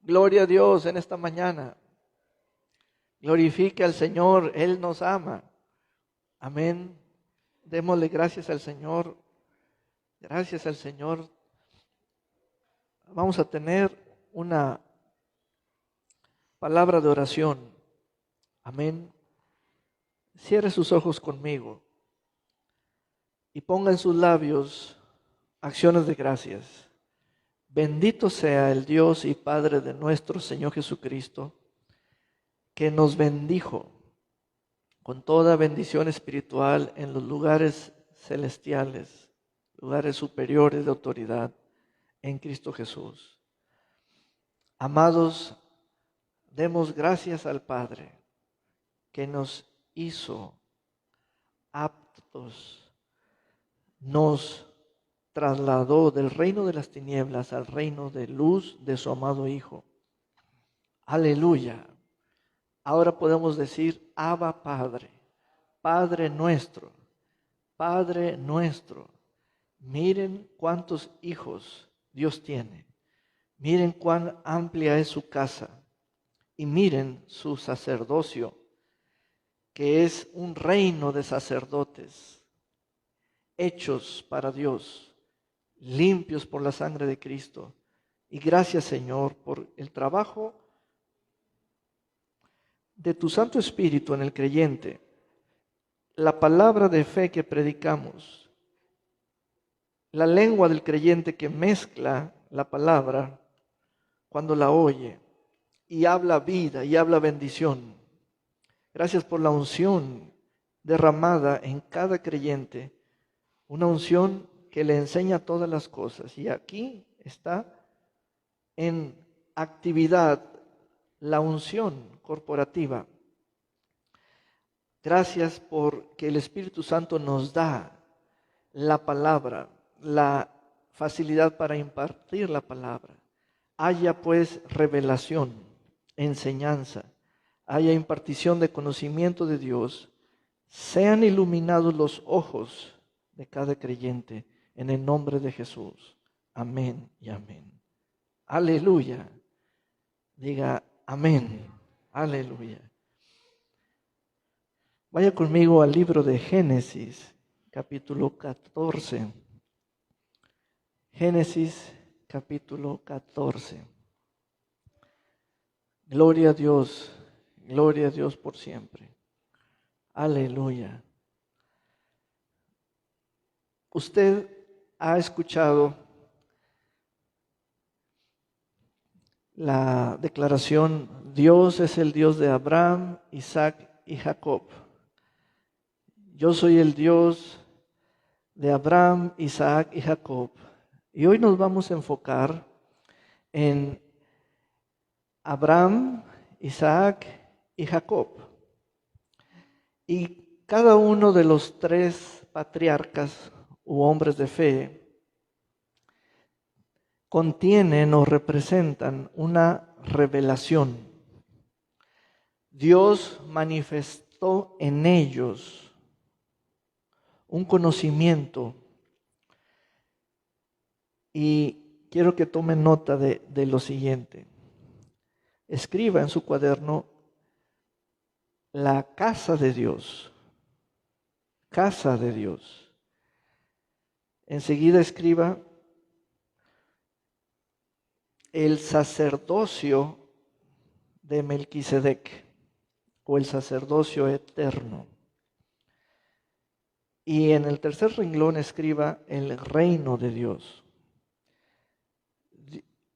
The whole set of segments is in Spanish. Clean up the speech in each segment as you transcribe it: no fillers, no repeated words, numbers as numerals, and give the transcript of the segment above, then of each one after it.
Gloria a Dios en esta mañana. Glorifique al Señor, Él nos ama. Amén. Démosle gracias al Señor. Gracias al Señor. Vamos a tener una palabra de oración. Amén. Cierre sus ojos conmigo y ponga en sus labios acciones de gracias. Bendito sea el Dios y Padre de nuestro Señor Jesucristo, que nos bendijo con toda bendición espiritual en los lugares celestiales, lugares superiores de autoridad en Cristo Jesús. Amados, demos gracias al Padre que nos hizo aptos, nos trasladó del reino de las tinieblas al reino de luz de su amado Hijo. Aleluya. Ahora podemos decir, Abba Padre, Padre nuestro, Padre nuestro. Miren cuántos hijos Dios tiene. Miren cuán amplia es su casa. Y miren su sacerdocio, que es un reino de sacerdotes, hechos para Dios, limpios por la sangre de Cristo. Y gracias, Señor, por el trabajo de tu Santo Espíritu en el creyente, la palabra de fe que predicamos, la lengua del creyente que mezcla la palabra cuando la oye y habla vida y habla bendición. Gracias por la unción derramada en cada creyente, una unción que le enseña todas las cosas. Y aquí está en actividad la unción corporativa. Gracias porque el Espíritu Santo nos da la palabra, la facilidad para impartir la palabra. Haya pues revelación, enseñanza, haya impartición de conocimiento de Dios, sean iluminados los ojos de cada creyente en el nombre de Jesús. Amén y amén. Aleluya. Diga amén. Aleluya. Vaya conmigo al libro de Génesis, capítulo 14. Génesis, capítulo 14. Gloria a Dios por siempre. Aleluya. Usted ha escuchado la declaración, Dios es el Dios de Abraham, Isaac y Jacob. Yo soy el Dios de Abraham, Isaac y Jacob. Y hoy nos vamos a enfocar en Abraham, Isaac y Jacob. Y cada uno de los tres patriarcas u hombres de fe contienen o representan una revelación. Dios manifestó en ellos un conocimiento. Y quiero que tomen nota de lo siguiente. Escriba en su cuaderno la casa de Dios. Casa de Dios. Enseguida escriba el sacerdocio de Melquisedec o el sacerdocio eterno. Y en el tercer renglón escriba el reino de Dios.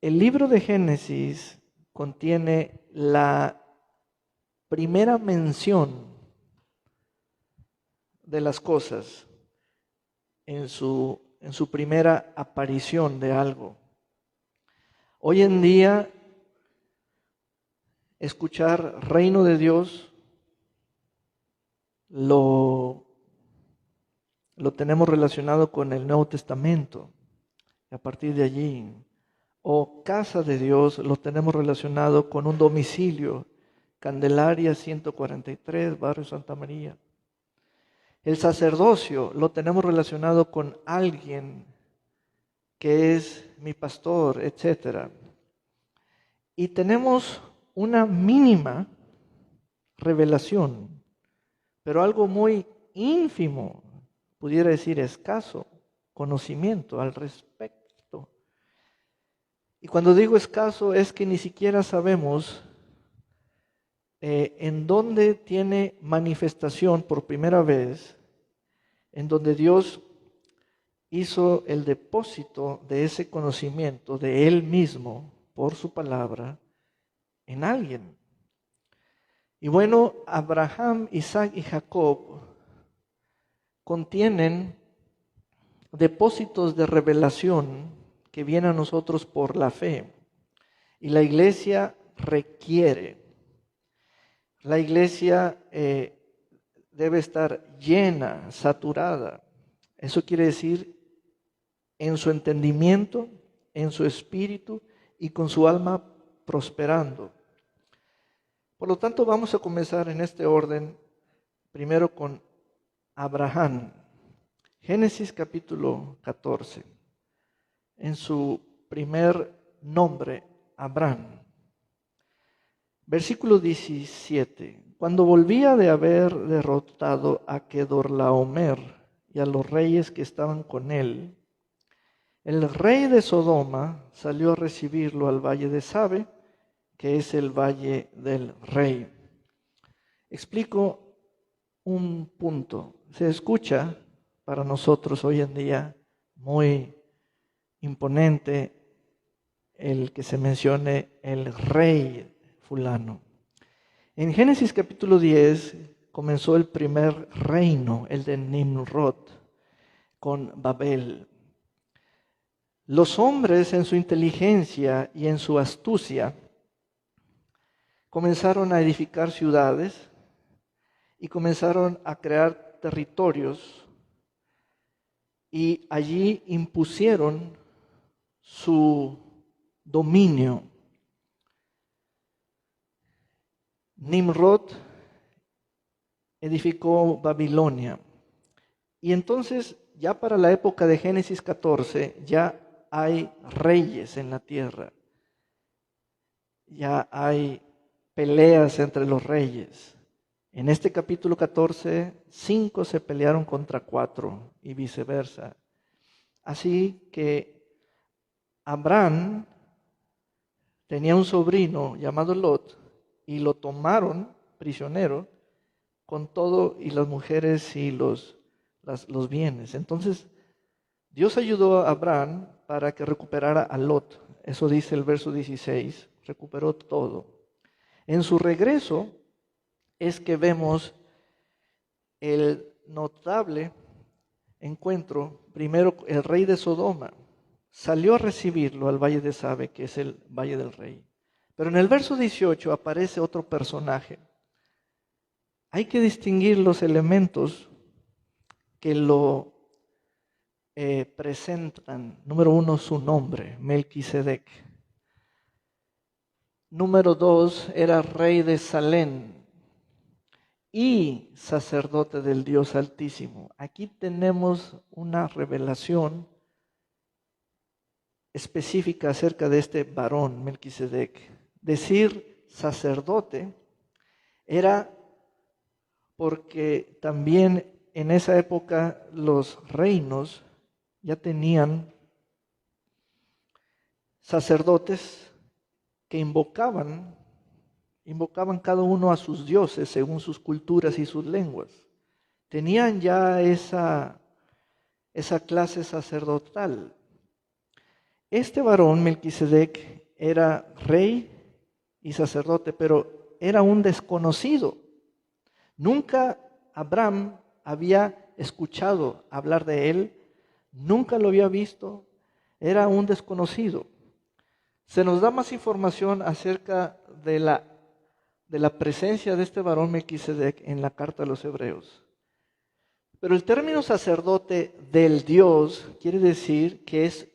El libro de Génesis contiene la primera mención de las cosas en su primera aparición de algo. Hoy en día, escuchar reino de Dios lo tenemos relacionado con el Nuevo Testamento. A partir de allí, o casa de Dios, lo tenemos relacionado con un domicilio, Candelaria 143, barrio Santa María. El sacerdocio lo tenemos relacionado con alguien que es mi pastor, etc. Y tenemos una mínima revelación, pero algo muy ínfimo, pudiera decir escaso, conocimiento al respecto. Y cuando digo escaso es que ni siquiera sabemos en dónde tiene manifestación por primera vez, en donde Dios hizo el depósito de ese conocimiento de Él mismo por su palabra en alguien. Y bueno, Abraham, Isaac y Jacob contienen depósitos de revelación que vienen a nosotros por la fe. Y la iglesia requiere. La iglesia debe estar llena, saturada. Eso quiere decir en su entendimiento, en su espíritu y con su alma prosperando. Por lo tanto, vamos a comenzar en este orden, primero con Abraham. Génesis capítulo 14. En su primer nombre, Abraham. Versículo 17. Cuando volvía de haber derrotado a Kedorlaomer y a los reyes que estaban con él, el rey de Sodoma salió a recibirlo al valle de Sabe, que es el valle del rey. Explico un punto. Se escucha para nosotros hoy en día muy imponente el que se mencione el rey fulano. En Génesis capítulo 10 comenzó el primer reino, el de Nimrod, con Babel. Los hombres en su inteligencia y en su astucia comenzaron a edificar ciudades y comenzaron a crear territorios y allí impusieron su dominio. Nimrod edificó Babilonia. Y entonces, ya para la época de Génesis 14, ya hay reyes en la tierra. Ya hay peleas entre los reyes. En este capítulo 14, 5 se pelearon contra 4 y viceversa. Así que Abraham tenía un sobrino llamado Lot, y lo tomaron prisionero con todo y las mujeres y los bienes. Entonces, Dios ayudó a Abraham para que recuperara a Lot. Eso dice el verso 16, recuperó todo. En su regreso es que vemos el notable encuentro. Primero, el rey de Sodoma salió a recibirlo al valle de Sabe, que es el valle del rey. Pero en el verso 18 aparece otro personaje. Hay que distinguir los elementos que lo presentan. Número 1, su nombre, Melquisedec. Número 2, era rey de Salem y sacerdote del Dios Altísimo. Aquí tenemos una revelación específica acerca de este varón, Melquisedec. Decir sacerdote era porque también en esa época los reinos ya tenían sacerdotes que invocaban cada uno a sus dioses según sus culturas y sus lenguas. Tenían ya esa clase sacerdotal. Este varón, Melquisedec, era rey y sacerdote, pero era un desconocido. Nunca Abraham había escuchado hablar de él, nunca lo había visto, era un desconocido. Se nos da más información acerca de la presencia de este varón Melquisedec en la carta a los Hebreos. Pero el término sacerdote del Dios quiere decir que es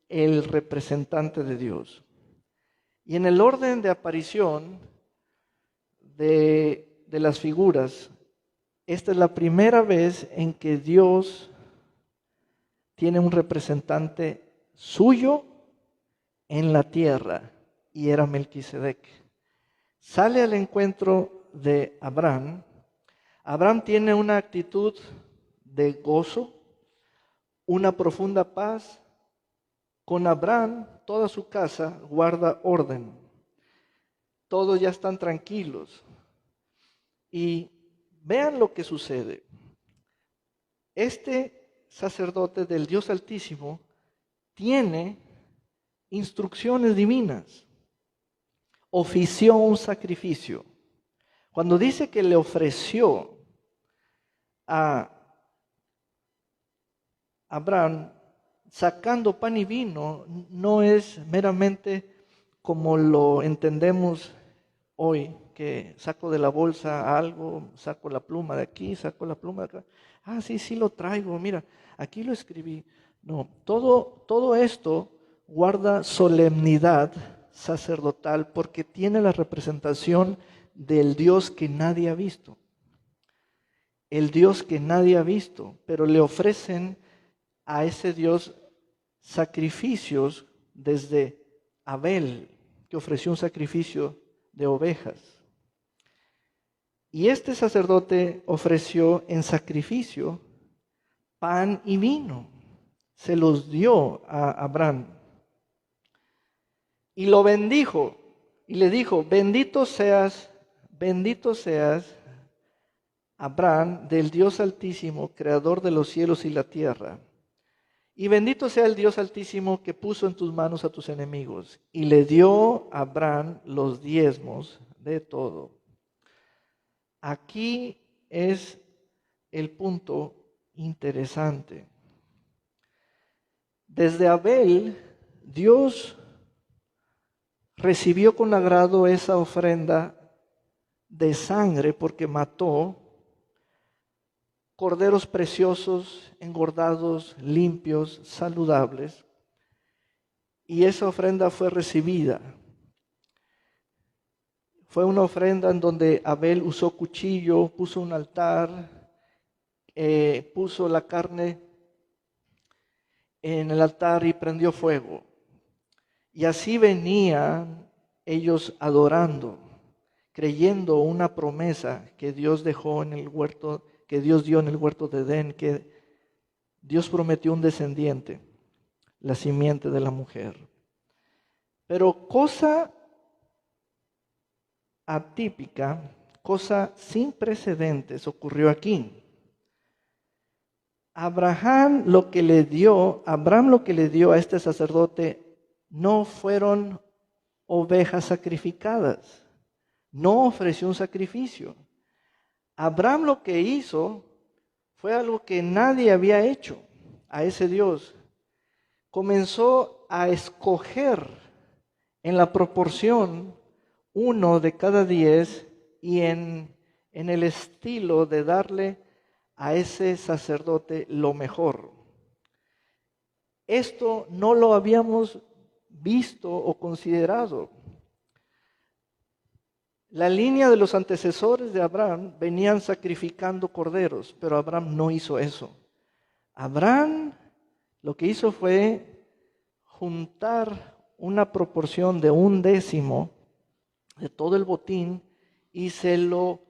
el representante de Dios. Y en el orden de aparición de las figuras, esta es la primera vez en que Dios tiene un representante suyo en la tierra. y era Melquisedec. Sale al encuentro de Abraham. Abraham tiene una actitud de gozo, una profunda paz. Con Abraham, toda su casa guarda orden. Todos ya están tranquilos. Y vean lo que sucede. Este sacerdote del Dios Altísimo tiene instrucciones divinas. Ofició un sacrificio. Cuando dice que le ofreció a Abraham sacando pan y vino, no es meramente como lo entendemos hoy, que saco de la bolsa algo, saco la pluma de aquí, saco la pluma de acá. Ah, sí lo traigo, mira, aquí lo escribí. No, todo esto guarda solemnidad sacerdotal porque tiene la representación del Dios que nadie ha visto. El Dios que nadie ha visto, pero le ofrecen a ese Dios sacrificios desde Abel, que ofreció un sacrificio de ovejas. Y este sacerdote ofreció en sacrificio pan y vino. Se los dio a Abraham. Y lo bendijo y le dijo, bendito seas, Abraham, del Dios Altísimo, creador de los cielos y la tierra. Y bendito sea el Dios Altísimo que puso en tus manos a tus enemigos. Y le dio a Abraham los diezmos de todo. Aquí es el punto interesante. Desde Abel, Dios recibió con agrado esa ofrenda de sangre porque mató corderos preciosos, engordados, limpios, saludables. Y esa ofrenda fue recibida. Fue una ofrenda en donde Abel usó cuchillo, puso un altar, puso la carne en el altar y prendió fuego. Y así venían ellos adorando, creyendo una promesa que Dios dejó en el huerto, que Dios dio en el huerto de Edén, que Dios prometió un descendiente, la simiente de la mujer. Pero cosa atípica, cosa sin precedentes ocurrió aquí. Abraham lo que le dio a este sacerdote no fueron ovejas sacrificadas, no ofreció un sacrificio. Abraham lo que hizo fue algo que nadie había hecho a ese Dios. Comenzó a escoger en la proporción 1 de cada 10 y en el estilo de darle a ese sacerdote lo mejor. Esto no lo habíamos visto o considerado. La línea de los antecesores de Abraham venían sacrificando corderos, pero Abraham no hizo eso. Abraham lo que hizo fue juntar una proporción de 1/10 de todo el botín y se lo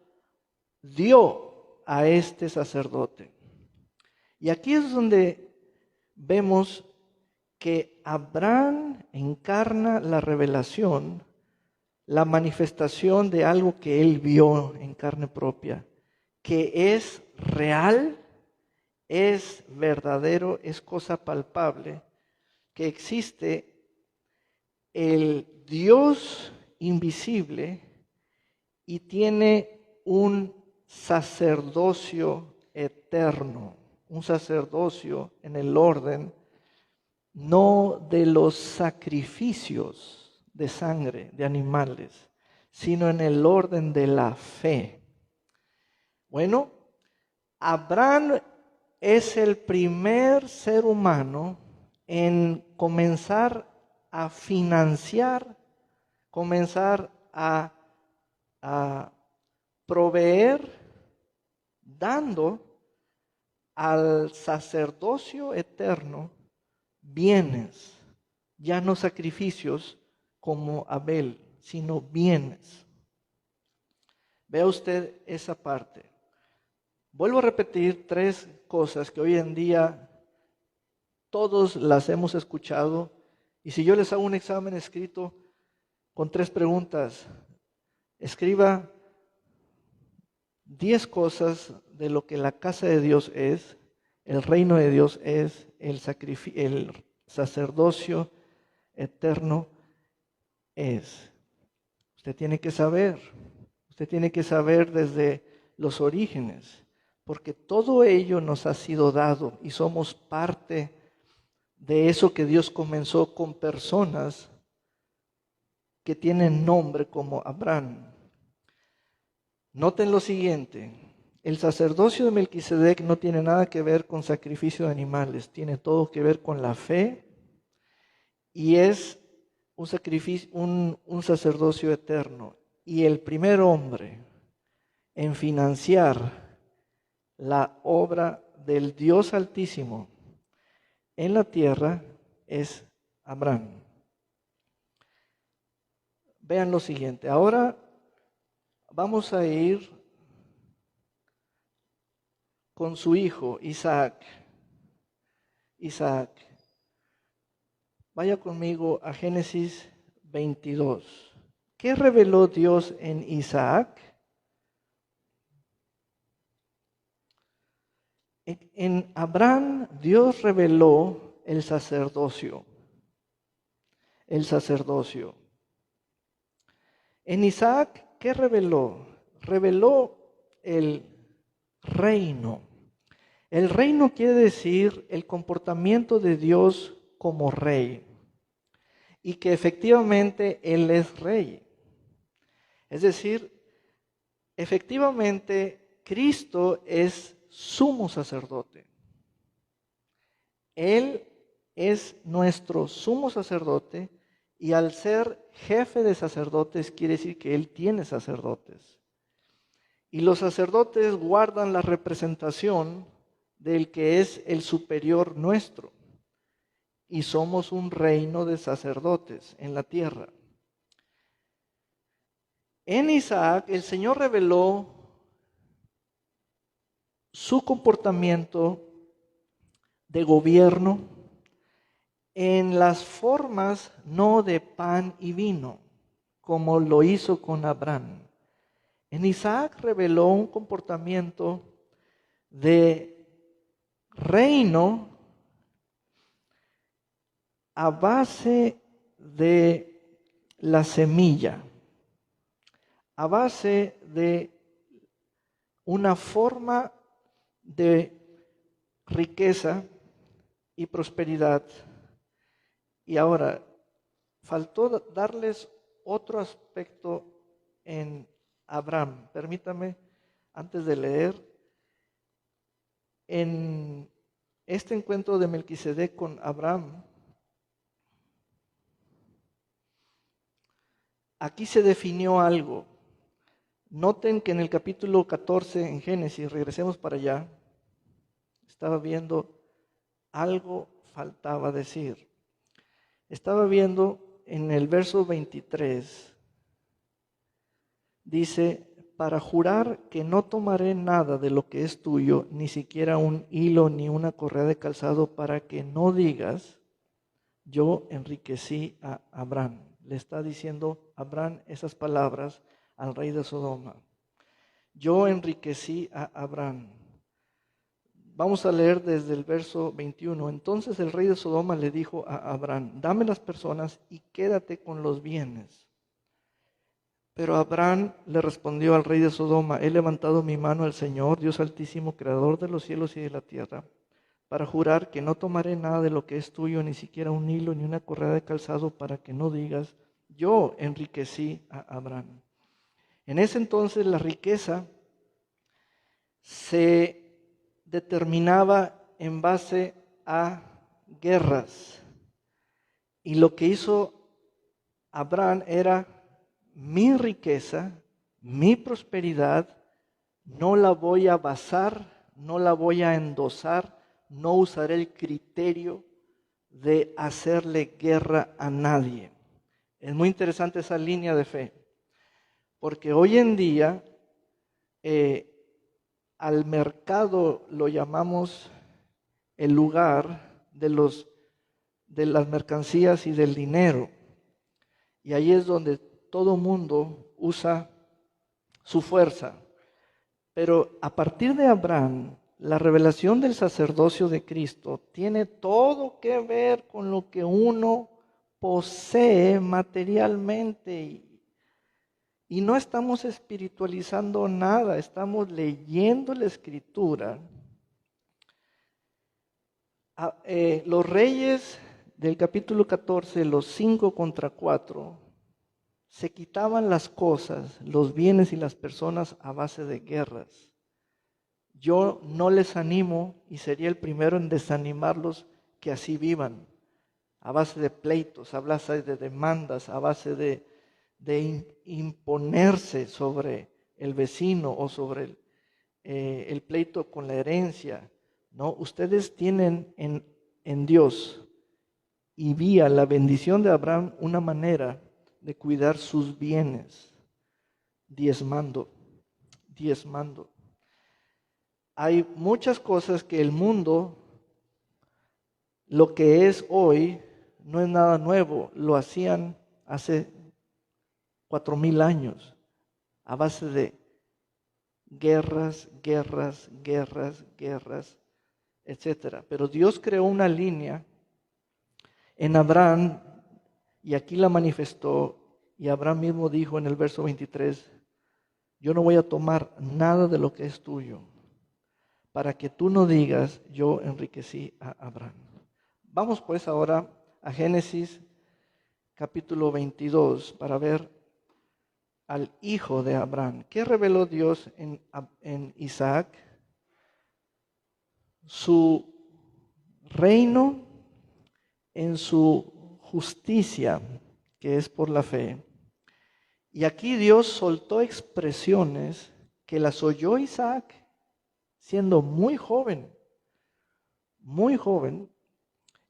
dio a este sacerdote. Y aquí es donde vemos que Abraham encarna la revelación, la manifestación de algo que él vio en carne propia, que es real, es verdadero, es cosa palpable, que existe el Dios invisible y tiene un sacerdocio eterno, un sacerdocio en el orden no de los sacrificios de sangre de animales, sino en el orden de la fe. Bueno, Abraham es el primer ser humano en comenzar a financiar, comenzar a proveer, dando al sacerdocio eterno bienes, ya no sacrificios, como Abel, sino bienes. Vea usted esa parte. Vuelvo a repetir 3 cosas que hoy en día todos las hemos escuchado. Y si yo les hago un examen escrito con 3 preguntas, escriba 10 cosas de lo que la casa de Dios es, el reino de Dios es, el sacerdocio eterno es. Usted tiene que saber desde los orígenes, porque todo ello nos ha sido dado y somos parte de eso que Dios comenzó con personas que tienen nombre como Abraham. Noten lo siguiente, el sacerdocio de Melquisedec no tiene nada que ver con sacrificio de animales, tiene todo que ver con la fe y es un sacrificio, un sacerdocio eterno. Y el primer hombre en financiar la obra del Dios Altísimo en la tierra es Abraham. Vean lo siguiente, ahora vamos a ir con su hijo Isaac. Vaya conmigo a Génesis 22. ¿Qué reveló Dios en Isaac? En Abraham Dios reveló el sacerdocio. En Isaac, ¿qué reveló? Reveló el reino. El reino quiere decir el comportamiento de Dios como rey y que efectivamente Él es rey. Es decir, efectivamente Cristo es sumo sacerdote. Él es nuestro sumo sacerdote y al ser jefe de sacerdotes quiere decir que Él tiene sacerdotes. Y los sacerdotes guardan la representación del que es el superior nuestro. Y somos un reino de sacerdotes en la tierra. En Isaac el Señor reveló su comportamiento de gobierno en las formas no de pan y vino, como lo hizo con Abraham. En Isaac reveló un comportamiento de reino a base de la semilla, a base de una forma de riqueza y prosperidad. Y ahora, faltó darles otro aspecto en Abraham. Permítame, antes de leer, en este encuentro de Melquisedec con Abraham, aquí se definió algo. Noten que en el capítulo 14 en Génesis, regresemos para allá, estaba viendo algo faltaba decir. Estaba viendo en el verso 23, dice, para jurar que no tomaré nada de lo que es tuyo, ni siquiera un hilo ni una correa de calzado, para que no digas, yo enriquecí a Abraham. Le está diciendo Abraham esas palabras al rey de Sodoma. Yo enriquecí a Abraham. Vamos a leer desde el verso 21. Entonces el rey de Sodoma le dijo a Abraham, dame las personas y quédate con los bienes. Pero Abraham le respondió al rey de Sodoma, he levantado mi mano al Señor, Dios Altísimo, Creador de los cielos y de la tierra, para jurar que no tomaré nada de lo que es tuyo, ni siquiera un hilo ni una correa de calzado, para que no digas, yo enriquecí a Abraham. En ese entonces la riqueza se determinaba en base a guerras. Y lo que hizo Abraham era, mi riqueza, mi prosperidad, no la voy a basar, no la voy a endosar, no usaré el criterio de hacerle guerra a nadie. Es muy interesante esa línea de fe, porque hoy en día al mercado lo llamamos el lugar de las mercancías y del dinero. Y ahí es donde todo mundo usa su fuerza. Pero a partir de Abraham, la revelación del sacerdocio de Cristo tiene todo que ver con lo que uno posee materialmente. Y no estamos espiritualizando nada, estamos leyendo la Escritura. Los reyes del capítulo 14, los 5 contra 4, se quitaban las cosas, los bienes y las personas a base de guerras. Yo no les animo y sería el primero en desanimarlos que así vivan, a base de pleitos, a base de demandas, a base de imponerse sobre el vecino o sobre el pleito con la herencia. No, ustedes tienen en Dios y vía la bendición de Abraham una manera de cuidar sus bienes, diezmando. Hay muchas cosas que el mundo, lo que es hoy, no es nada nuevo, lo hacían hace 4,000 años, a base de guerras, etcétera. Pero Dios creó una línea en Abraham y aquí la manifestó, y Abraham mismo dijo en el verso 23, yo no voy a tomar nada de lo que es tuyo, para que tú no digas, yo enriquecí a Abraham. Vamos pues ahora a Génesis capítulo 22 para ver al hijo de Abraham. ¿Qué reveló Dios en Isaac? Su reino en su justicia, que es por la fe. Y aquí Dios soltó expresiones que las oyó Isaac siendo muy joven.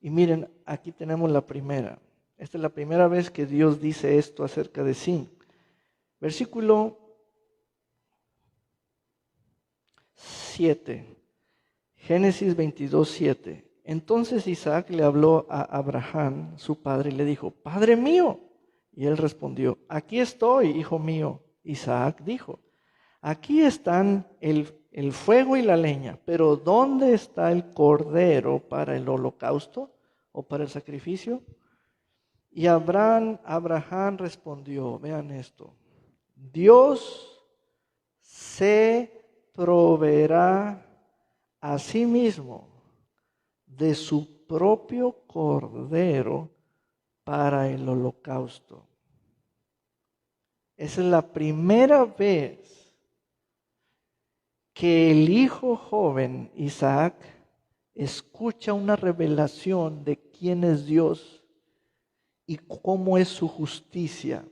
Y miren, aquí tenemos la primera. Esta es la primera vez que Dios dice esto acerca de sí. Versículo 7. Génesis 22:7. Entonces Isaac le habló a Abraham, su padre, y le dijo, Padre mío. Y él respondió, aquí estoy, hijo mío. Isaac dijo, aquí están el fuego y la leña, pero ¿dónde está el cordero para el holocausto o para el sacrificio? Y Abraham respondió, vean esto, Dios se proveerá a sí mismo de su propio cordero para el holocausto. Esa es la primera vez que el hijo joven Isaac escucha una revelación de quién es Dios y cómo es su justicia.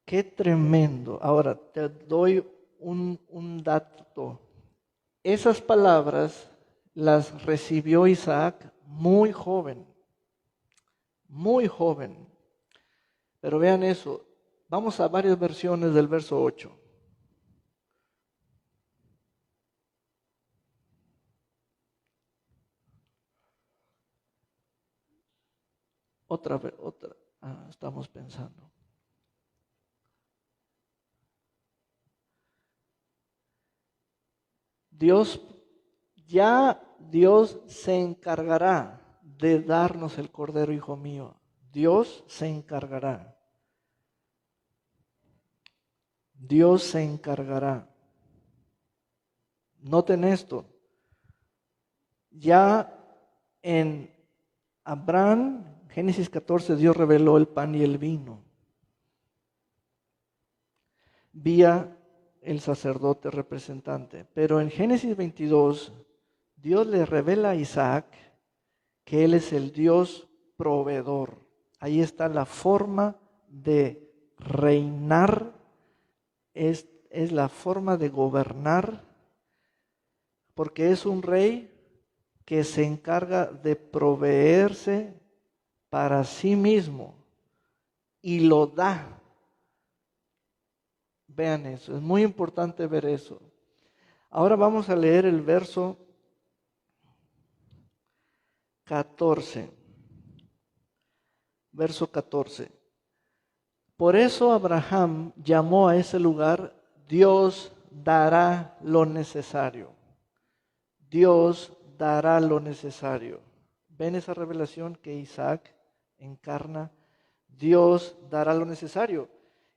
Qué tremendo. Ahora te doy un dato. Esas palabras las recibió Isaac muy joven. Pero vean eso. Vamos a varias versiones del verso 8. Otra. Estamos pensando. Dios se encargará de darnos el cordero, hijo mío. Dios se encargará. Noten esto. Ya en Abraham, Génesis 14, Dios reveló el pan y el vino vía el sacerdote representante. Pero en Génesis 22, Dios le revela a Isaac que Él es el Dios proveedor. Ahí está la forma de reinar, es la forma de gobernar, porque es un rey que se encarga de proveerse para sí mismo y lo da. Vean eso, es muy importante ver eso. Ahora vamos a leer el verso 14. Verso 14. Por eso Abraham llamó a ese lugar, Dios dará lo necesario. Dios dará lo necesario. ¿Ven esa revelación que Isaac encarna? Dios dará lo necesario.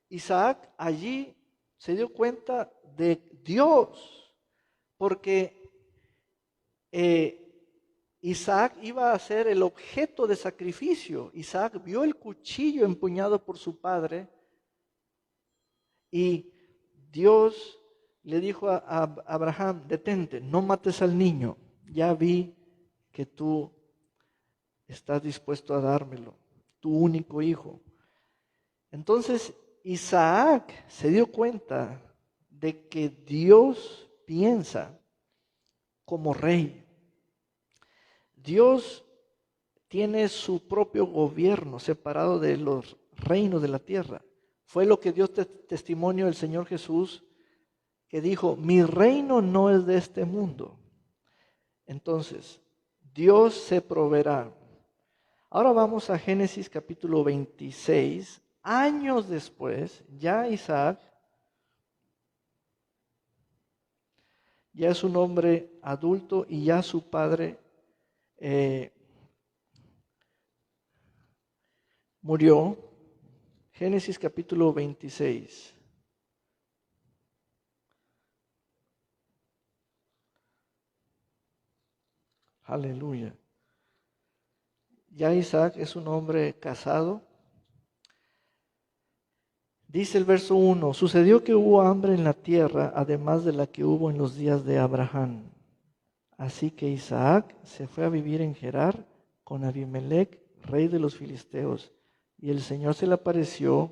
Isaac allí se dio cuenta de Dios, porque Isaac iba a ser el objeto de sacrificio. Isaac vio el cuchillo empuñado por su padre y Dios le dijo a Abraham, detente, no mates al niño. Ya vi que tú estás dispuesto a dármelo, tu único hijo. Entonces Isaac se dio cuenta de que Dios piensa como rey. Dios tiene su propio gobierno separado de los reinos de la tierra. Fue lo que dio testimonio el Señor Jesús, que dijo, mi reino no es de este mundo. Entonces, Dios se proveerá. Ahora vamos a Génesis capítulo 26. Años después, ya Isaac ya es un hombre adulto y ya su padre murió. Génesis capítulo 26. Aleluya. Ya Isaac es un hombre casado. Dice el verso 1, sucedió que hubo hambre en la tierra, además de la que hubo en los días de Abraham. Así que Isaac se fue a vivir en Gerar con Abimelech, rey de los filisteos. Y el Señor se le apareció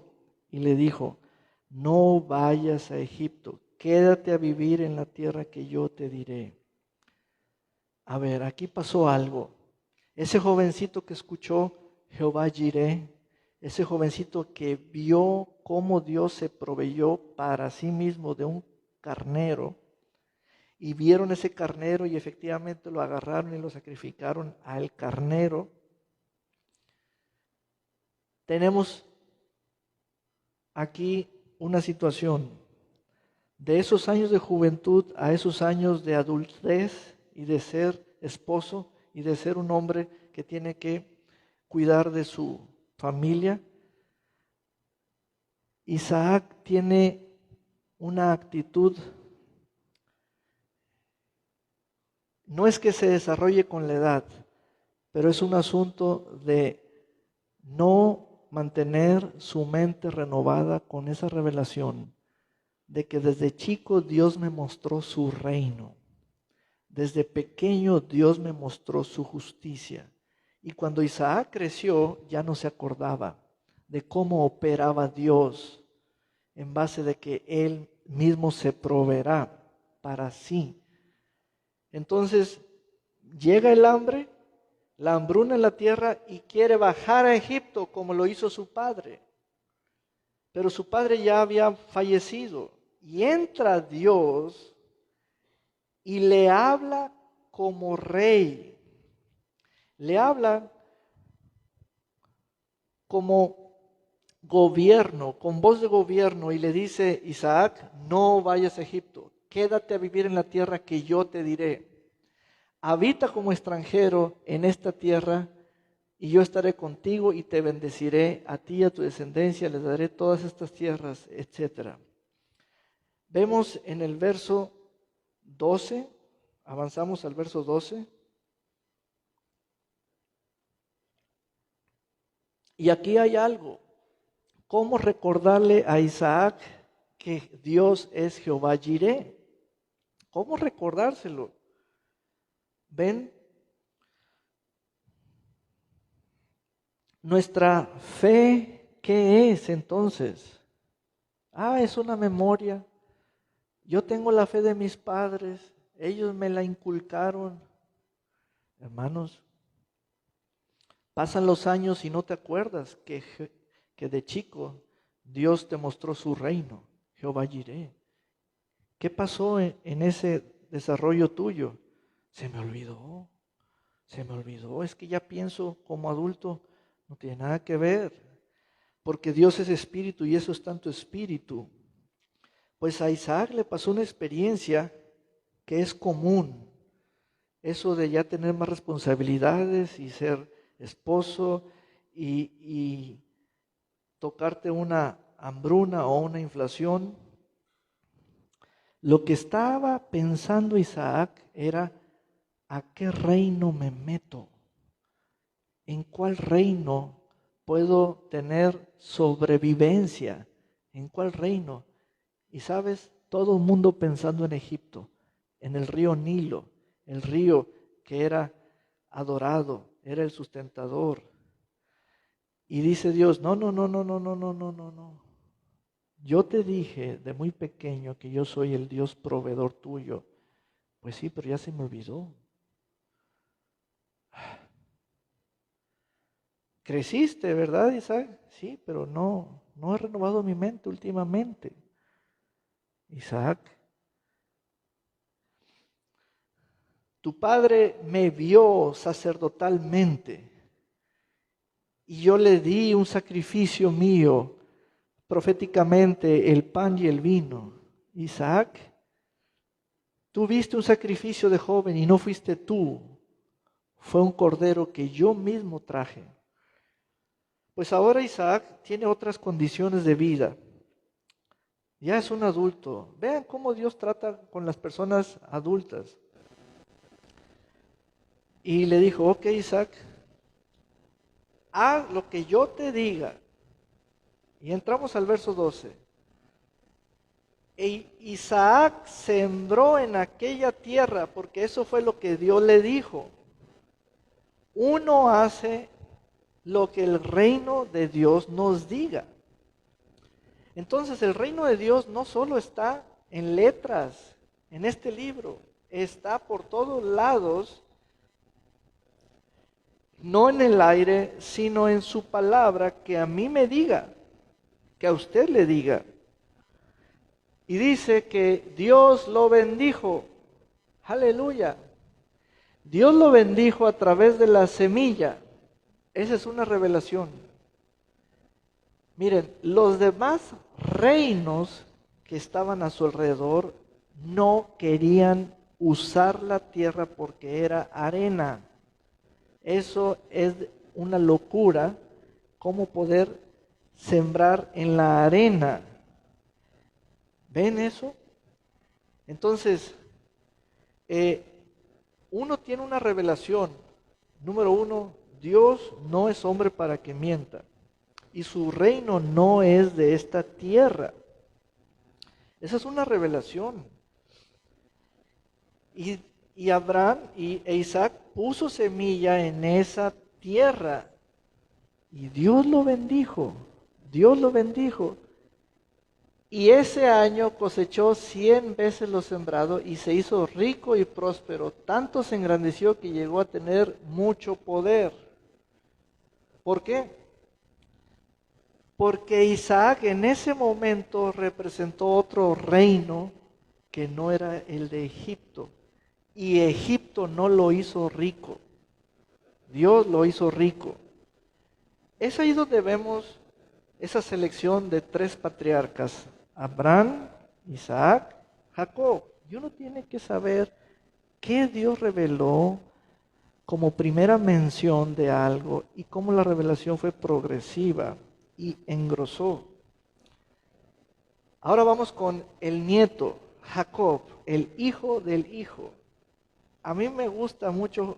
y le dijo, no vayas a Egipto, quédate a vivir en la tierra que yo te diré. A ver, aquí pasó algo. Ese jovencito que escuchó Jehová Jireh, ese jovencito que vio cómo Dios se proveyó para sí mismo de un carnero, y vieron ese carnero y efectivamente lo agarraron y lo sacrificaron al carnero. Tenemos aquí una situación de esos años de juventud a esos años de adultez y de ser esposo y de ser un hombre que tiene que cuidar de su familia. Isaac tiene una actitud, no es que se desarrolle con la edad, pero es un asunto de no mantener su mente renovada con esa revelación de que desde chico Dios me mostró su reino. Desde pequeño Dios me mostró su justicia. Y cuando Isaac creció ya no se acordaba de cómo operaba Dios en base de que Él mismo se proveerá para sí. Entonces llega el hambre, la hambruna en la tierra y quiere bajar a Egipto como lo hizo su padre. Pero su padre ya había fallecido y entra Dios y le habla como rey. Le habla como gobierno, con voz de gobierno, y le dice, Isaac, no vayas a Egipto, quédate a vivir en la tierra que yo te diré. Habita como extranjero en esta tierra y yo estaré contigo y te bendeciré a ti y a tu descendencia, les daré todas estas tierras, etc. Vemos en el verso 12, avanzamos al verso 12. Y aquí hay algo. ¿Cómo recordarle a Isaac que Dios es Jehová Jireh? ¿Cómo recordárselo? ¿Ven? Nuestra fe, ¿qué es entonces? Es una memoria. Yo tengo la fe de mis padres, ellos me la inculcaron. Hermanos, Pasan los años y no te acuerdas que de chico Dios te mostró su reino, Jehová Jireh. ¿Qué pasó en ese desarrollo tuyo? Se me olvidó, se me olvidó. Es que ya pienso como adulto, no tiene nada que ver, porque Dios es espíritu y eso es tanto espíritu. Pues a Isaac le pasó una experiencia que es común, eso de ya tener más responsabilidades y ser esposo y tocarte una hambruna o una inflación. Lo que estaba pensando Isaac era, ¿a qué reino me meto? ¿En cuál reino puedo tener sobrevivencia? ¿En cuál reino? Y sabes, todo el mundo pensando en Egipto, en el río Nilo, el río que era adorado, era el sustentador. Y dice Dios, no, no, no, no, no, no, no, no, no, no. Yo te dije de muy pequeño que yo soy el Dios proveedor tuyo. Pues sí, pero ya se me olvidó. Creciste, ¿verdad, Isaac? Sí, pero no he renovado mi mente últimamente. Isaac, tu padre me vio sacerdotalmente y yo le di un sacrificio mío, proféticamente, el pan y el vino. Isaac, tú viste un sacrificio de joven y no fuiste tú, fue un cordero que yo mismo traje. Pues ahora Isaac tiene otras condiciones de vida. Ya es un adulto. Vean cómo Dios trata con las personas adultas. Y le dijo, ok Isaac, haz lo que yo te diga. Y entramos al verso 12. E Isaac sembró en aquella tierra, porque eso fue lo que Dios le dijo. Uno hace lo que el reino de Dios nos diga. Entonces el reino de Dios no solo está en letras, en este libro, está por todos lados, no en el aire, sino en su palabra, que a mí me diga, que a usted le diga. Y dice que Dios lo bendijo. Aleluya. Dios lo bendijo a través de la semilla. Esa es una revelación. Miren, los demás reinos que estaban a su alrededor no querían usar la tierra porque era arena. Eso es una locura, cómo poder sembrar en la arena. ¿Ven eso? Entonces, uno tiene una revelación. Número uno, Dios no es hombre para que mienta. Y su reino no es de esta tierra. Esa es una revelación. Y Abraham e Isaac puso semilla en esa tierra. Y Dios lo bendijo. Dios lo bendijo. Y ese año cosechó 100 veces lo sembrado y se hizo rico y próspero. Tanto se engrandeció que llegó a tener mucho poder. ¿Por qué? Porque Isaac en ese momento representó otro reino que no era el de Egipto. Y Egipto no lo hizo rico. Dios lo hizo rico. Es ahí donde vemos esa selección de 3 patriarcas. Abraham, Isaac, Jacob. Y uno tiene que saber qué Dios reveló como primera mención de algo y cómo la revelación fue progresiva y engrosó. Ahora vamos con el nieto, Jacob, el hijo del hijo. A mí me gusta mucho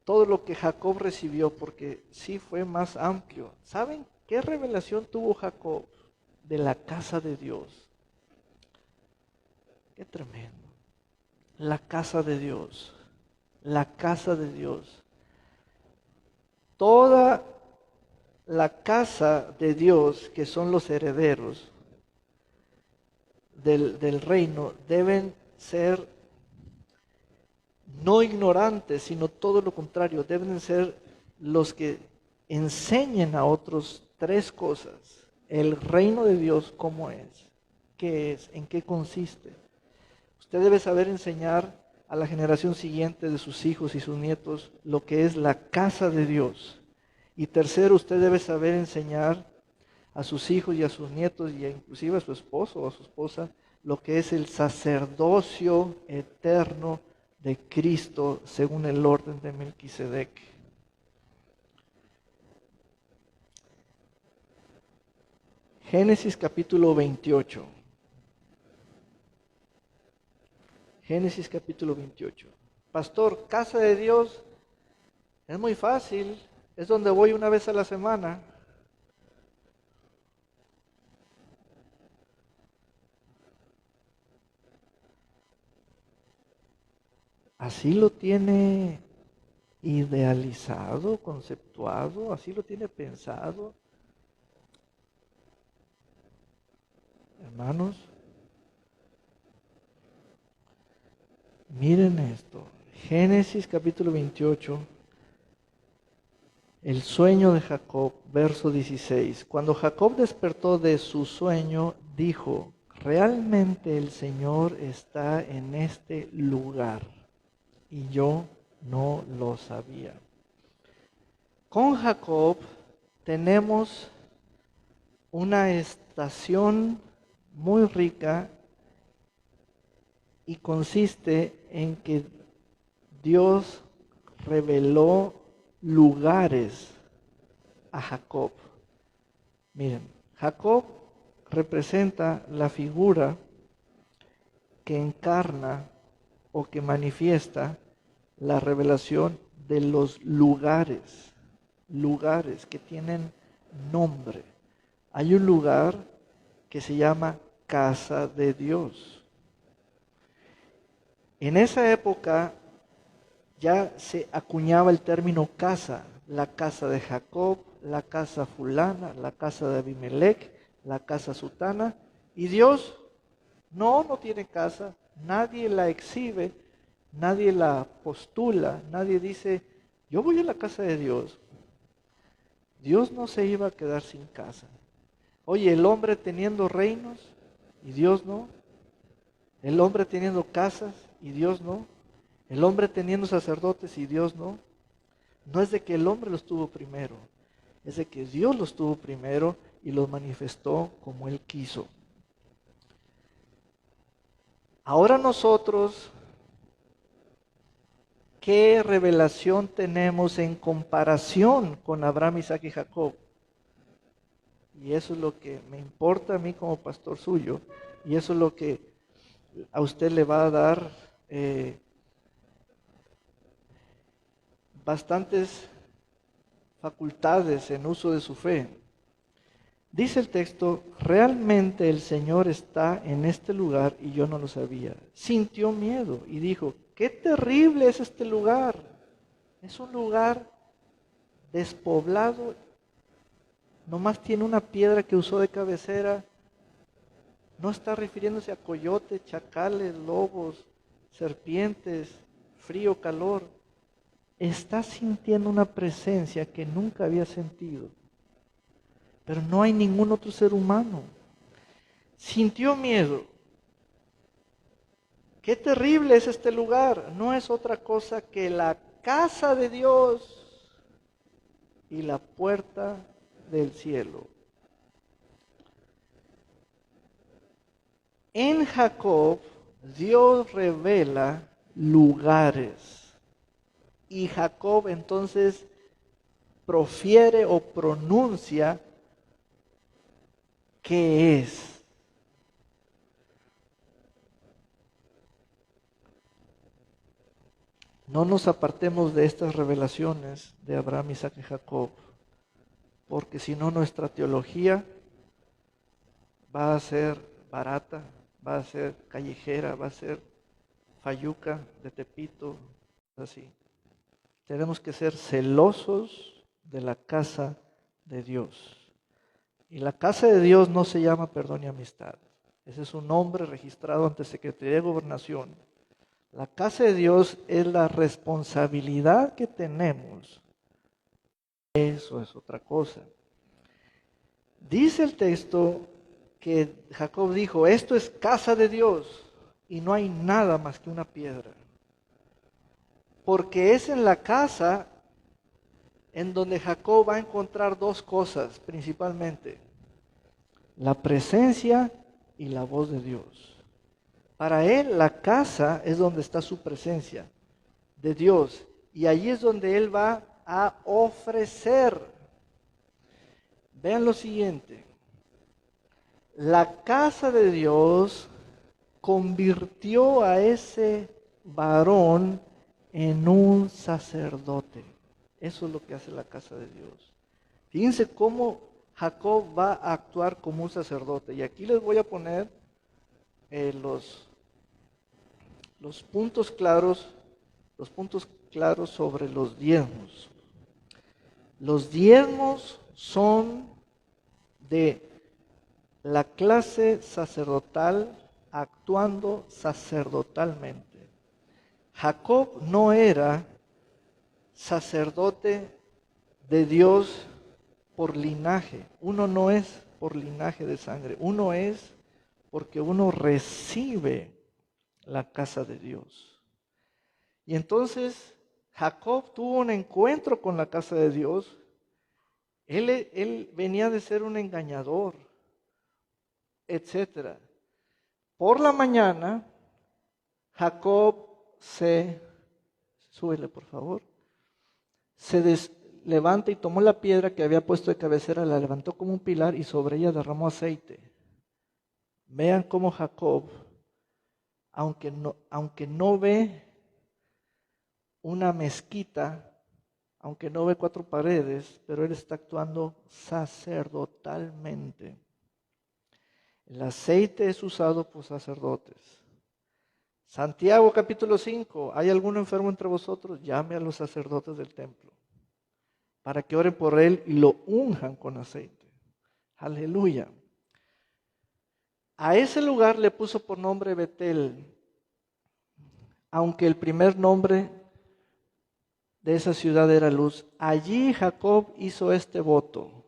todo lo que Jacob recibió porque sí fue más amplio. ¿Saben qué revelación tuvo Jacob de la casa de Dios? Qué tremendo. La casa de Dios. La casa de Dios. Toda la casa de Dios, que son los herederos del reino, deben ser no ignorantes, sino todo lo contrario, deben ser los que enseñen a otros tres cosas. El reino de Dios, ¿cómo es? ¿Qué es? ¿En qué consiste? Usted debe saber enseñar a la generación siguiente de sus hijos y sus nietos lo que es la casa de Dios. Y tercero, usted debe saber enseñar a sus hijos y a sus nietos y inclusive a su esposo o a su esposa lo que es el sacerdocio eterno de Cristo según el orden de Melquisedec. Génesis capítulo 28. Génesis capítulo 28. Pastor, casa de Dios es muy fácil, es donde voy una vez a la semana. Así lo tiene idealizado, conceptuado, así lo tiene pensado. Hermanos, miren esto. Génesis capítulo 28, el sueño de Jacob, verso 16. Cuando Jacob despertó de su sueño, dijo, realmente el Señor está en este lugar y yo no lo sabía. Con Jacob tenemos una estación muy rica y consiste en que Dios reveló lugares a Jacob. Miren, Jacob representa la figura que encarna o que manifiesta la revelación de los lugares, lugares que tienen nombre. Hay un lugar que se llama casa de Dios. En esa época ya se acuñaba el término casa, la casa de Jacob, la casa fulana, la casa de Abimelech, la casa sutana, y Dios no tiene casa, nadie la exhibe, nadie la postula, nadie dice, yo voy a la casa de Dios. Dios no se iba a quedar sin casa. Oye, el hombre teniendo reinos y Dios no. El hombre teniendo casas y Dios no. El hombre teniendo sacerdotes y Dios no. No es de que el hombre los tuvo primero, es de que Dios los tuvo primero y los manifestó como Él quiso. Ahora nosotros, ¿qué revelación tenemos en comparación con Abraham, Isaac y Jacob? Y eso es lo que me importa a mí como pastor suyo, y eso es lo que a usted le va a dar bastantes facultades en uso de su fe. Dice el texto, realmente el Señor está en este lugar y yo no lo sabía. Sintió miedo y dijo, qué terrible es este lugar. Es un lugar despoblado, nomás tiene una piedra que usó de cabecera. No está refiriéndose a coyotes, chacales, lobos, serpientes, frío, calor. Está sintiendo una presencia que nunca había sentido. Pero no hay ningún otro ser humano. Sintió miedo. Qué terrible es este lugar. No es otra cosa que la casa de Dios y la puerta del cielo. En Jacob, Dios revela lugares. Y Jacob entonces profiere o pronuncia qué es. No nos apartemos de estas revelaciones de Abraham, Isaac y Jacob, porque si no nuestra teología va a ser barata, va a ser callejera, va a ser fayuca de Tepito, así. Tenemos que ser celosos de la casa de Dios. Y la casa de Dios no se llama perdón y amistad. Ese es un nombre registrado ante Secretaría de Gobernación. La casa de Dios es la responsabilidad que tenemos eso es otra cosa. Dice el texto que Jacob dijo, esto es casa de Dios y no hay nada más que una piedra. Porque es en la casa en donde Jacob va a encontrar dos cosas principalmente, la presencia y la voz de Dios. Para él la casa es donde está su presencia de Dios y allí es donde él va a ofrecer. Vean lo siguiente, la casa de Dios convirtió a ese varón en un sacerdote. Eso es lo que hace la casa de Dios. Fíjense cómo Jacob va a actuar como un sacerdote. Y aquí les voy a poner los puntos claros sobre los diezmos. Los diezmos son de la clase sacerdotal actuando sacerdotalmente. Jacob no era sacerdote de Dios por linaje. Uno no es por linaje de sangre. Uno es porque uno recibe la casa de Dios. Y entonces Jacob tuvo un encuentro con la casa de Dios. Él venía de ser un engañador, etcétera. Por la mañana, Jacob súbele por favor, levanta y tomó la piedra que había puesto de cabecera, la levantó como un pilar y sobre ella derramó aceite. Vean cómo Jacob, aunque no ve una mezquita, aunque no ve 4 paredes, pero él está actuando sacerdotalmente. El aceite es usado por sacerdotes. Santiago capítulo 5, ¿hay algún enfermo entre vosotros? Llame a los sacerdotes del templo para que oren por él y lo unjan con aceite. Aleluya. A ese lugar le puso por nombre Betel, aunque el primer nombre de esa ciudad era Luz. Allí Jacob hizo este voto.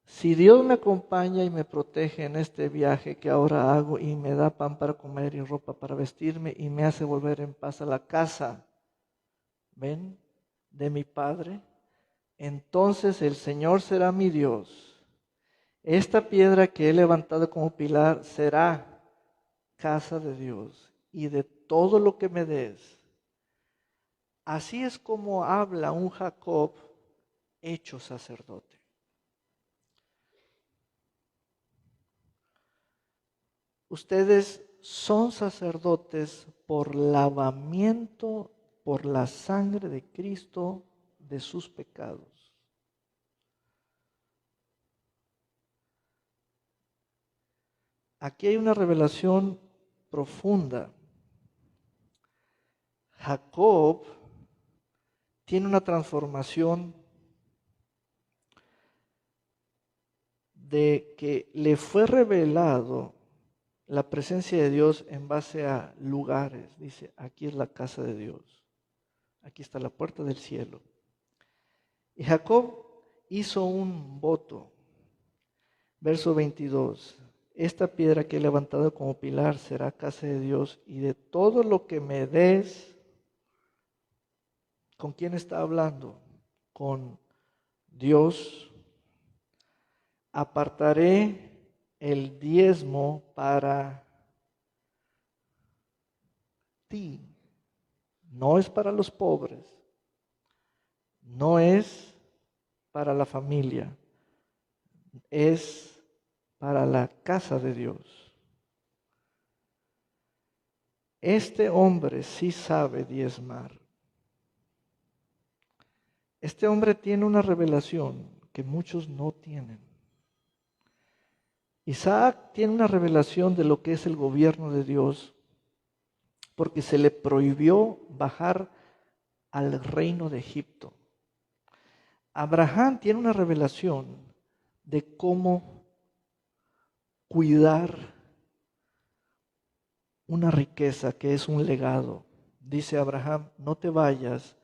Si Dios me acompaña y me protege en este viaje que ahora hago y me da pan para comer y ropa para vestirme y me hace volver en paz a la casa, ¿ven?, de mi Padre, entonces el Señor será mi Dios. Esta piedra que he levantado como pilar será casa de Dios y de todo lo que me des. Así es como habla un Jacob hecho sacerdote. Ustedes son sacerdotes por lavamiento, por la sangre de Cristo, de sus pecados. Aquí hay una revelación profunda. Jacob tiene una transformación de que le fue revelado la presencia de Dios en base a lugares. Dice, aquí es la casa de Dios. Aquí está la puerta del cielo. Y Jacob hizo un voto. Verso 22. Esta piedra que he levantado como pilar será casa de Dios y de todo lo que me des. ¿Con quién está hablando? Con Dios. Apartaré el diezmo para ti. No es para los pobres. No es para la familia. Es para la casa de Dios. Este hombre sí sabe diezmar. Este hombre tiene una revelación que muchos no tienen. Isaac tiene una revelación de lo que es el gobierno de Dios, porque se le prohibió bajar al reino de Egipto. Abraham tiene una revelación de cómo cuidar una riqueza que es un legado. Dice Abraham, no te vayas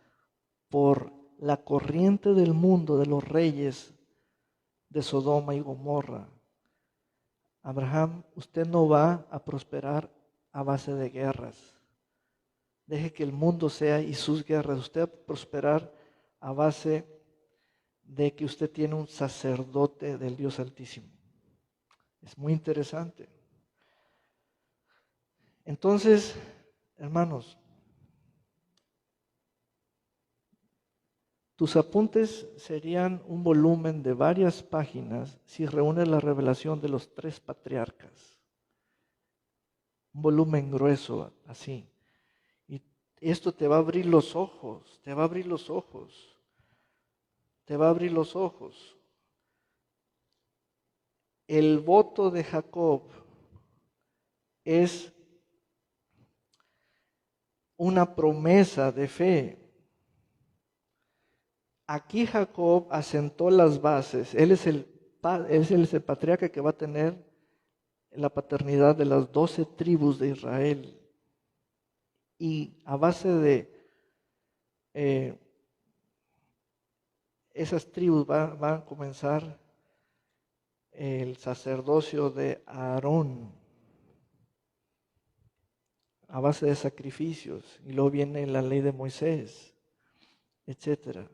por la corriente del mundo de los reyes de Sodoma y Gomorra. Abraham, usted no va a prosperar a base de guerras. Deje que el mundo sea y sus guerras. Usted va a prosperar a base de que usted tiene un sacerdote del Dios Altísimo. Es muy interesante. Entonces, hermanos, tus apuntes serían un volumen de varias páginas si reúnes la revelación de los 3 patriarcas. Un volumen grueso, así. Y esto te va a abrir los ojos, te va a abrir los ojos, te va a abrir los ojos. El voto de Jacob es una promesa de fe. Aquí Jacob asentó las bases. Él es el patriarca que va a tener la paternidad de las 12 tribus de Israel. Y a base de esas tribus van a comenzar el sacerdocio de Aarón, a base de sacrificios. Y luego viene la ley de Moisés, etcétera.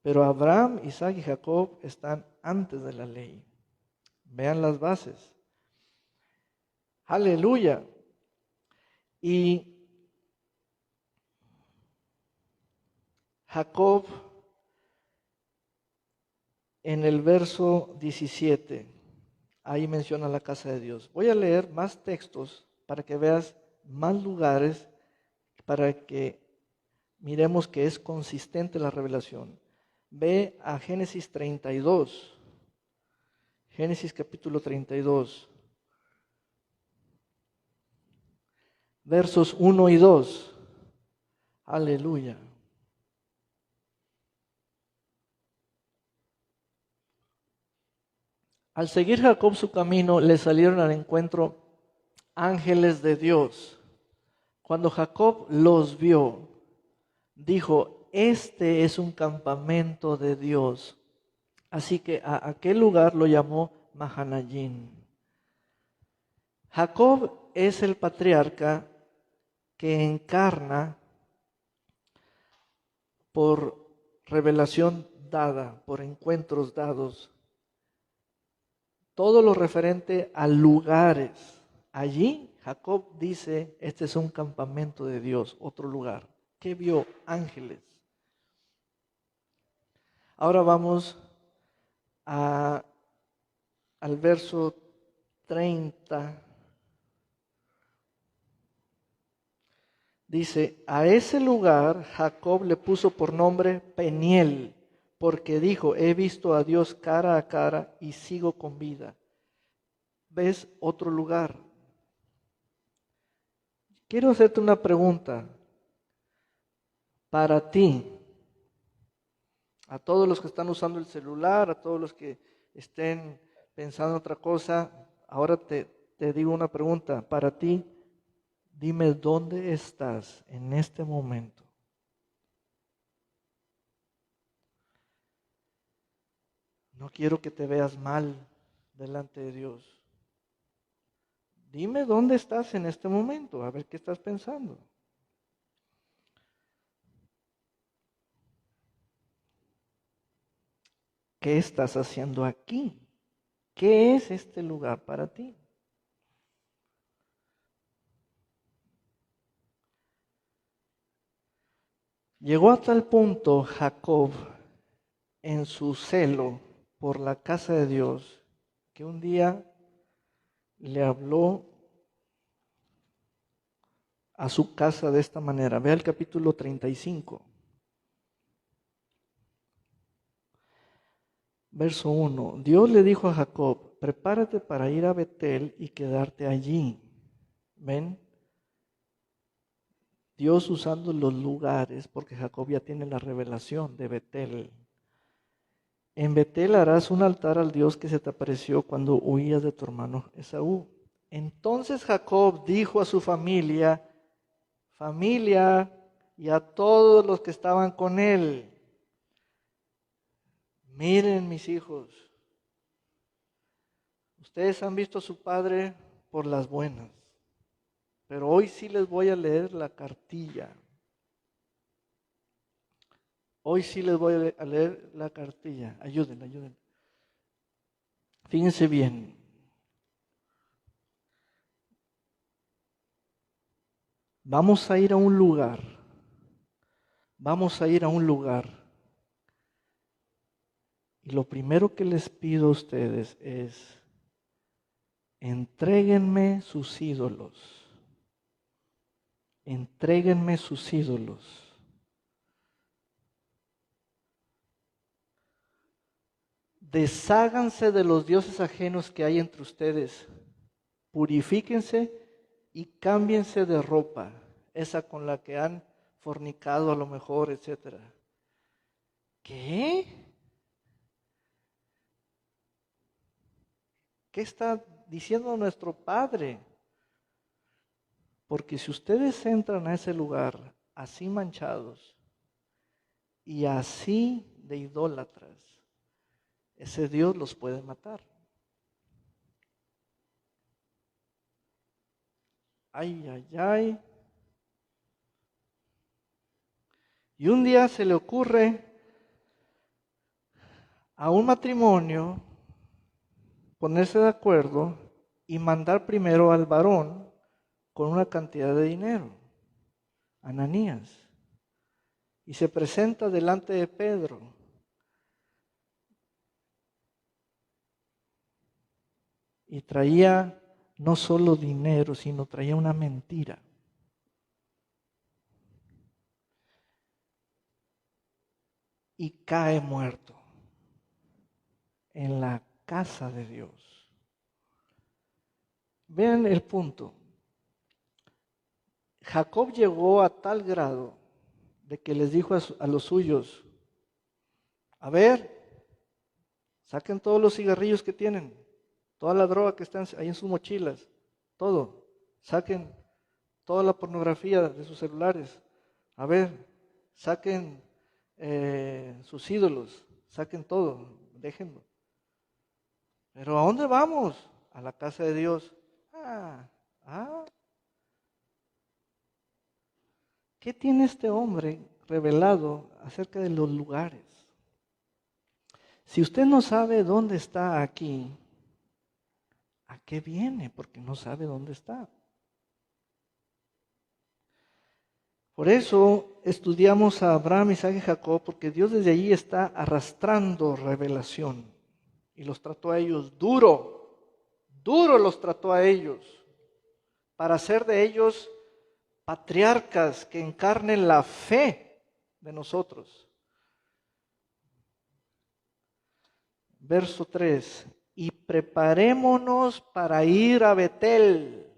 Pero Abraham, Isaac y Jacob están antes de la ley. Vean las bases. Aleluya. Y Jacob, en el verso 17, ahí menciona la casa de Dios. Voy a leer más textos para que veas más lugares, para que miremos que es consistente la revelación. Ve a Génesis 32. Génesis capítulo 32. Versos 1 y 2. Aleluya. Al seguir Jacob su camino, le salieron al encuentro ángeles de Dios. Cuando Jacob los vio, dijo: este es un campamento de Dios. Así que a aquel lugar lo llamó Mahanayim. Jacob es el patriarca que encarna por revelación dada, por encuentros dados, todo lo referente a lugares. Allí Jacob dice: este es un campamento de Dios, otro lugar. ¿Qué vio? Ángeles. Ahora vamos al verso 30. Dice: a ese lugar Jacob le puso por nombre Peniel, porque dijo: he visto a Dios cara a cara y sigo con vida. ¿Ves otro lugar? Quiero hacerte una pregunta. Para ti, a todos los que están usando el celular, a todos los que estén pensando en otra cosa, ahora te digo una pregunta. Para ti, dime dónde estás en este momento. No quiero que te veas mal delante de Dios. Dime dónde estás en este momento, a ver qué estás pensando. ¿Qué estás haciendo aquí? ¿Qué es este lugar para ti? Llegó a tal punto Jacob en su celo por la casa de Dios que un día le habló a su casa de esta manera. Vea el capítulo 35. Verso 1. Dios le dijo a Jacob: prepárate para ir a Betel y quedarte allí. ¿Ven? Dios usando los lugares, porque Jacob ya tiene la revelación de Betel. En Betel harás un altar al Dios que se te apareció cuando huías de tu hermano Esaú. Entonces Jacob dijo a su familia y a todos los que estaban con él: Miren, mis hijos, ustedes han visto a su padre por las buenas, pero hoy sí les voy a leer la cartilla. Hoy sí les voy a leer la cartilla. Ayúdenme. Fíjense bien. Vamos a ir a un lugar. Y lo primero que les pido a ustedes es, entréguenme sus ídolos. Entréguenme sus ídolos. Desháganse de los dioses ajenos que hay entre ustedes. Purifíquense y cámbiense de ropa, esa con la que han fornicado a lo mejor, etcétera. ¿Qué? ¿Qué está diciendo nuestro Padre? Porque si ustedes entran a ese lugar así manchados y así de idólatras, ese Dios los puede matar. Ay. Y un día se le ocurre a un matrimonio ponerse de acuerdo y mandar primero al varón con una cantidad de dinero, Ananías, y se presenta delante de Pedro. Y traía no solo dinero, sino traía una mentira. Y cae muerto en la casa de Dios. Vean el punto. Jacob llegó a tal grado de que les dijo a los suyos, a ver, saquen todos los cigarrillos que tienen, toda la droga que está ahí en sus mochilas, todo. Saquen toda la pornografía de sus celulares. A ver, saquen sus ídolos, saquen todo, déjenlo. Pero ¿a dónde vamos? A la casa de Dios. ¿Qué tiene este hombre revelado acerca de los lugares? Si usted no sabe dónde está aquí, ¿a qué viene? Porque no sabe dónde está. Por eso estudiamos a Abraham, Isaac y Jacob, porque Dios desde allí está arrastrando revelación. Y los trató a ellos duro los trató a ellos, para hacer de ellos patriarcas que encarnen la fe de nosotros. Verso 3, y preparémonos para ir a Betel.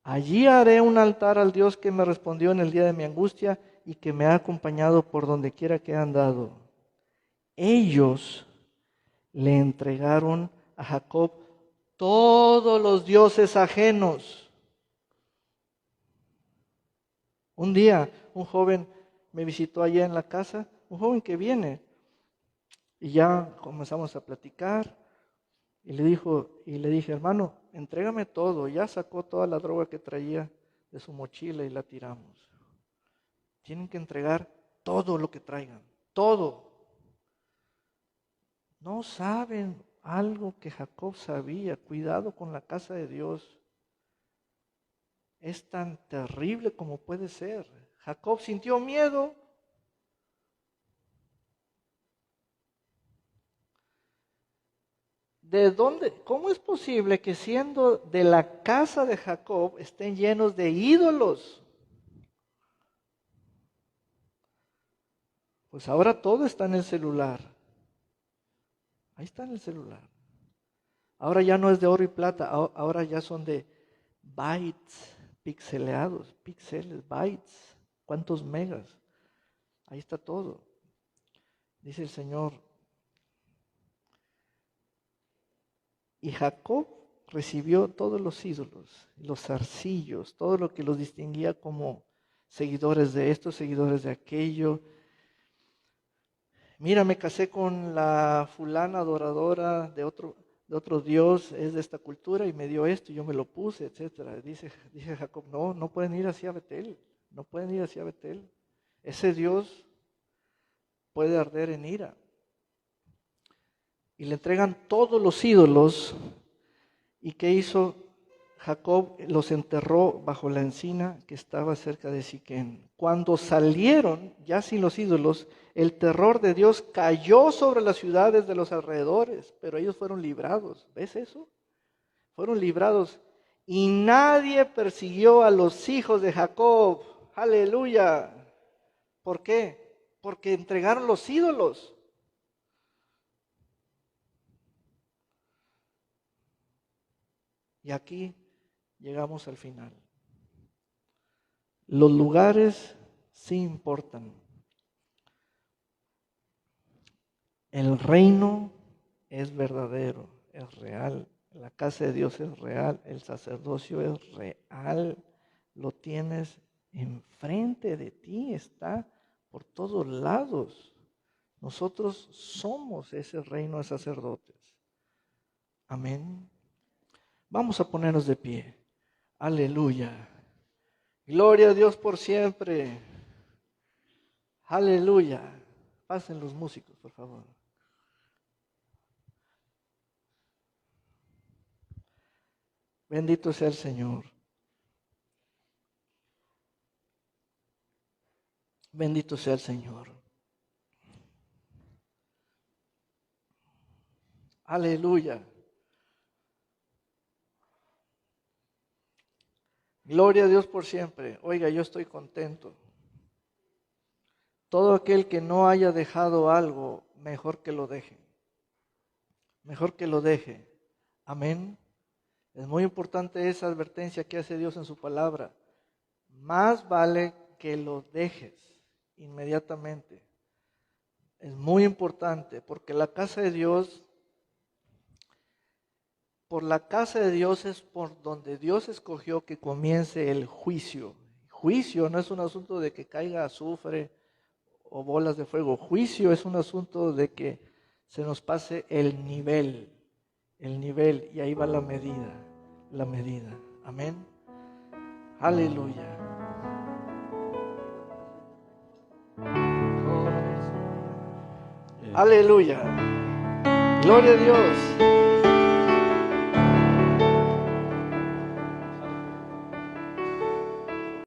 Allí haré un altar al Dios que me respondió en el día de mi angustia y que me ha acompañado por donde quiera que he andado. Ellos le entregaron a Jacob todos los dioses ajenos. Un día un joven me visitó allá en la casa, un joven que viene, y ya comenzamos a platicar, y le dije, hermano, entrégame todo. Ya sacó toda la droga que traía de su mochila y la tiramos. Tienen que entregar todo lo que traigan, todo. No saben algo que Jacob sabía. Cuidado con la casa de Dios. Es tan terrible como puede ser. Jacob sintió miedo. ¿De dónde? ¿Cómo es posible que siendo de la casa de Jacob estén llenos de ídolos? Pues ahora todo está en el celular. Ahí está en el celular. Ahora ya no es de oro y plata, ahora ya son de bytes pixeleados, píxeles, bytes. ¿Cuántos megas? Ahí está todo. Dice el Señor. Y Jacob recibió todos los ídolos, los zarcillos, todo lo que los distinguía como seguidores de esto, seguidores de aquello. Mira, me casé con la fulana adoradora de otro Dios, es de esta cultura y me dio esto y yo me lo puse, etcétera. Dice Jacob, no pueden ir hacia Betel, no pueden ir hacia Betel. Ese Dios puede arder en ira. Y le entregan todos los ídolos. ¿Y qué hizo Jacob? Los enterró bajo la encina que estaba cerca de Siquén. Cuando salieron, ya sin los ídolos, el terror de Dios cayó sobre las ciudades de los alrededores, pero ellos fueron librados. ¿Ves eso? Fueron librados. Y nadie persiguió a los hijos de Jacob. Aleluya. ¿Por qué? Porque entregaron los ídolos. Y aquí llegamos al final. Los lugares sí importan. El reino es verdadero, es real. La casa de Dios es real, el sacerdocio es real. Lo tienes enfrente de ti, está por todos lados. Nosotros somos ese reino de sacerdotes. Amén. Vamos a ponernos de pie. Aleluya. Gloria a Dios por siempre. Aleluya. Pasen los músicos, por favor. Bendito sea el Señor. Bendito sea el Señor. Aleluya. Gloria a Dios por siempre. Oiga, yo estoy contento. Todo aquel que no haya dejado algo, mejor que lo deje. Mejor que lo deje. Amén. Es muy importante esa advertencia que hace Dios en su palabra. Más vale que lo dejes inmediatamente. Es muy importante porque la casa de Dios, por la casa de Dios es por donde Dios escogió que comience el juicio. Juicio no es un asunto de que caiga azufre o bolas de fuego. Juicio es un asunto de que se nos pase el nivel, y ahí va la medida. Amén. Aleluya. Aleluya. Gloria a Dios.